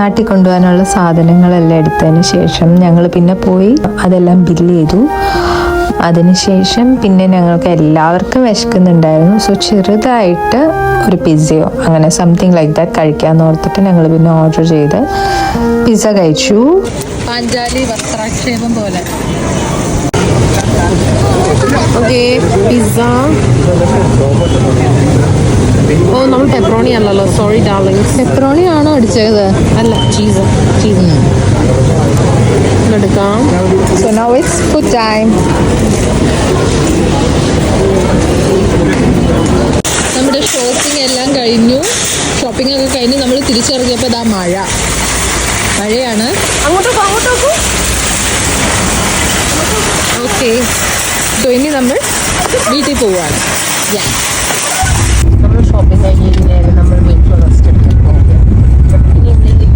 നാട്ടിൽ കൊണ്ടുപോകാനുള്ള സാധനങ്ങളെല്ലാം എടുത്തതിന് ശേഷം ഞങ്ങൾ പിന്നെ പോയി അതെല്ലാം ബില്ല് ചെയ്തു. അതിനുശേഷം പിന്നെ ഞങ്ങൾക്ക് എല്ലാവർക്കും വിശക്കുന്നുണ്ടായിരുന്നു. സോ ചെറുതായിട്ട് ഒരു പിസ്സയോ അങ്ങനെ സംതിങ് ലൈക്ക് ദാറ്റ് കഴിക്കാമെന്ന് ഓർത്തിട്ട് ഞങ്ങൾ പിന്നെ ഓർഡർ ചെയ്ത് പിസ്സ കഴിച്ചു. പാഞ്ചാലി വസ്ത്രാക്ഷേപം പോലെ. Okay, pizza. ഓ, നമ്മൾ പെപ്പറോണി അല്ലല്ലോ, സോറി ഡാർലിംഗ്. പെപ്പറോണി ആണോ അടിച്ചത്? അല്ല, ചീസ് എടുക്കാം. So now it's food time. നമ്മുടെ ഷോപ്പിംഗ് എല്ലാം കഴിഞ്ഞു. ഷോപ്പിംഗ് ഒക്കെ കഴിഞ്ഞ് നമ്മൾ തിരിച്ചിറങ്ങിയപ്പോൾ ഇതാ മഴയാണ്. അങ്ങോട്ട് ഓക്കെ. സോ ഇനി നമ്മൾ വീട്ടിൽ പോവുകയാണ്. നമ്മൾ ഷോപ്പിംഗ് കഴിഞ്ഞിരിക്കുന്നേരം നമ്മൾ വീട്ടിൽ റെസ്റ്റ് എടുക്കാൻ പോവുകയാണ്. ഇനി എന്തെങ്കിലും